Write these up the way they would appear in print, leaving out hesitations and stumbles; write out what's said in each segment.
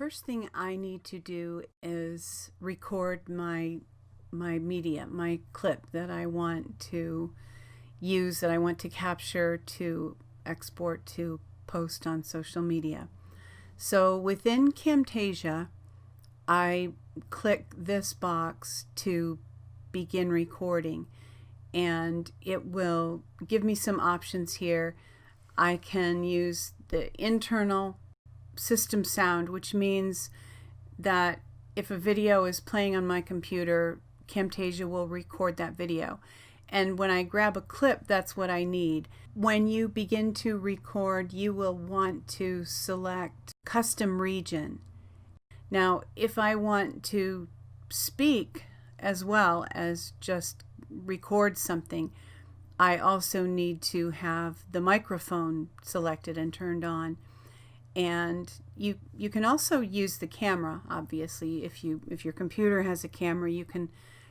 first thing I need to do is record my media, my clip that I want to use, that I want to capture to export to post on social media. So within Camtasia, I click this box to begin recording, and it will give me some options here. I can use the internal system sound, which means that if a video is playing on my computer, Camtasia will record that video. And when I grab a clip, that's what I need. When you begin to record, you will want to select custom region. Now, if I want to speak as well as just record something, I also need to have the microphone selected and turned on. And you can also use the camera, obviously. If your computer has a camera, you can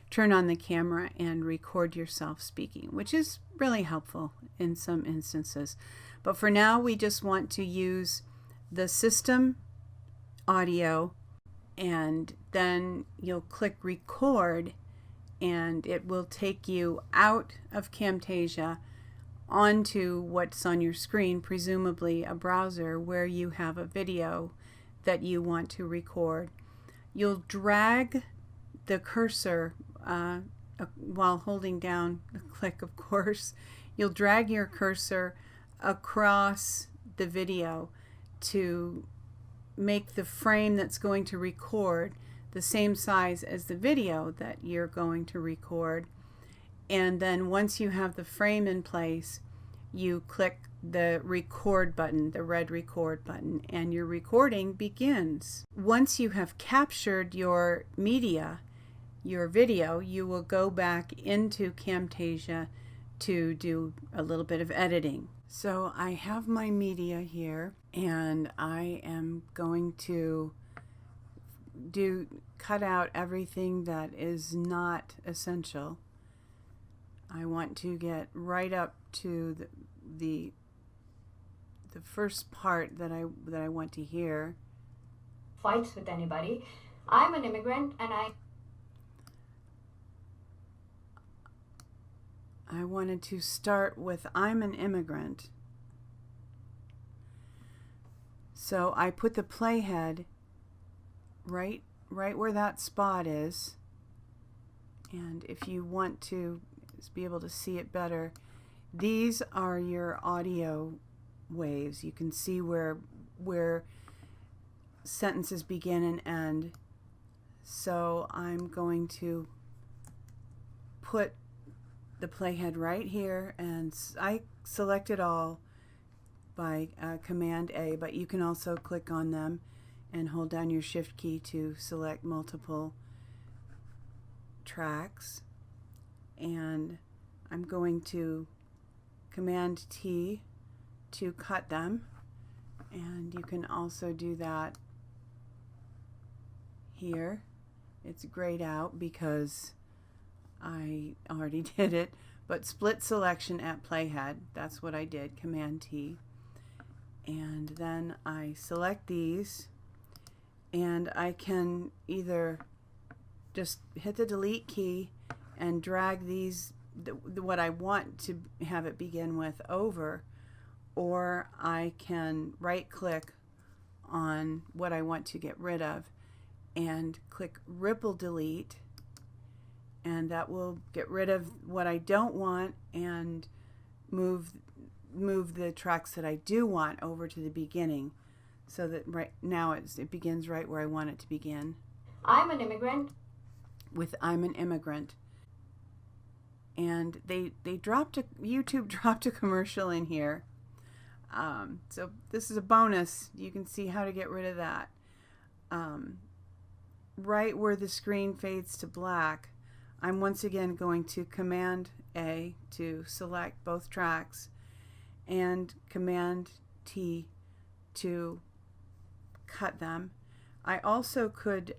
turn on the camera and record yourself speaking, which is really helpful in some instances. But for now, we just want to use the system audio, and then you'll click record, and it will take you out of Camtasia onto what's on your screen, presumably a browser where you have a video that you want to record. You'll drag the cursor while holding down the click, of course. You'll drag your cursor across the video to make the frame that's going to record the same size as the video that you're going to record. And then once you have the frame in place, you click the record button, the red record button, and your recording begins. Once you have captured your media, your video, you will go back into Camtasia to do a little bit of editing. So I have my media here, and I am going to cut out everything that is not essential. I want to get right up to the first part that I want to hear. Fights with anybody. I'm an immigrant, and I wanted to start with I'm an immigrant. So I put the playhead right where that spot is. And if you want to be able to see it better, these are your audio waves. You can see where sentences begin and end. So I'm going to put the playhead right here, and I select it all by Command A, but you can also click on them and hold down your Shift key to select multiple tracks. And I'm going to Command T to cut them, and you can also do that here. It's grayed out because I already did it, but split selection at playhead, that's what I did, Command T. And then I select these, and I can either just hit the delete key and drag these, what I want to have it begin with, over, or I can right click on what I want to get rid of and click ripple delete, and that will get rid of what I don't want and move the tracks that I do want over to the beginning, so that right now it begins right where I want it to begin. I'm an immigrant. With I'm an immigrant. And YouTube dropped a commercial in here. So this is a bonus. You can see how to get rid of that. Right where the screen fades to black, I'm once again going to Command A to select both tracks, and Command T to cut them. I also could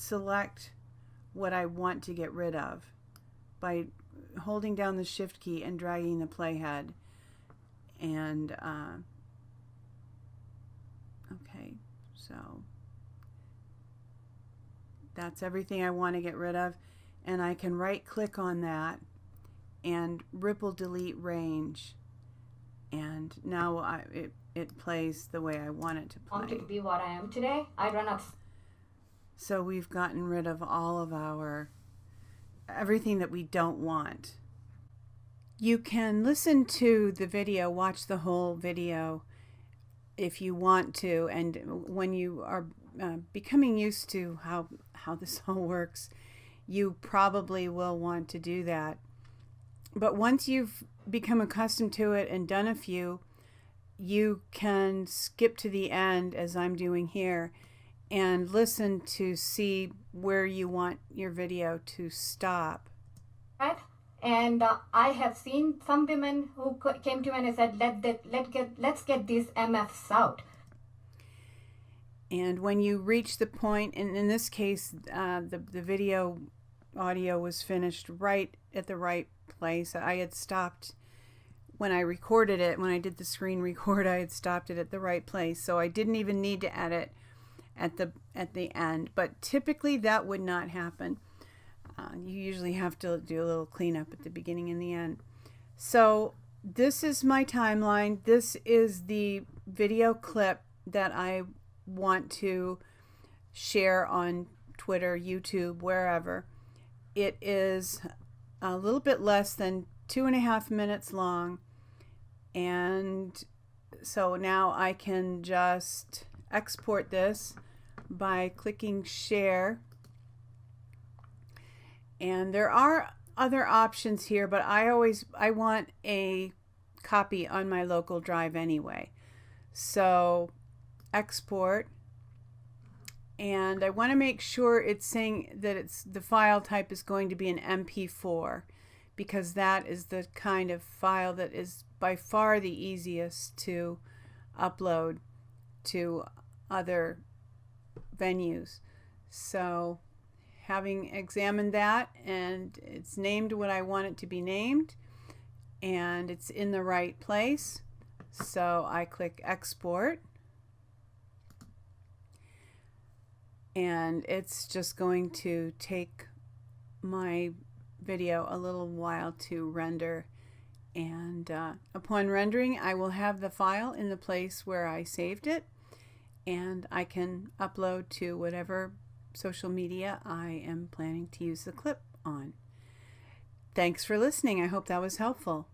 select what I want to get rid of by holding down the Shift key and dragging the playhead. And okay, So that's everything I want to get rid of. And I can right click on that and ripple delete range. And now it plays the way I want it to play. wanted to be what I am today, I'd run up. So we've gotten rid of all of everything that we don't want. You can listen to the video, watch the whole video if you want to, and when you are becoming used to how this all works, you probably will want to do that. But once you've become accustomed to it and done a few, you can skip to the end, as I'm doing here, and listen to see where you want your video to stop. And I have seen some women who came to me and said, let's get these MFs out. And when you reach the point, and in this case, the video audio was finished right at the right place. I had stopped when I recorded it. When I did the screen record, I had stopped it at the right place, so I didn't even need to edit at the end. But typically that would not happen. You usually have to do a little cleanup at the beginning and the end. So this is my timeline. This is the video clip that I want to share on Twitter, YouTube, wherever. It is a little bit less than 2.5 minutes long. And so now I can just export this by clicking share. And there are other options here, but I want a copy on my local drive anyway. So export, and I want to make sure it's saying that the file type is going to be an MP4, because that is the kind of file that is by far the easiest to upload to other venues. So having examined that, and it's named what I want it to be named, and it's in the right place, so I click export, and it's just going to take my video a little while to render, and upon rendering I will have the file in the place where I saved it, and I can upload to whatever social media I am planning to use the clip on. Thanks for listening. I hope that was helpful.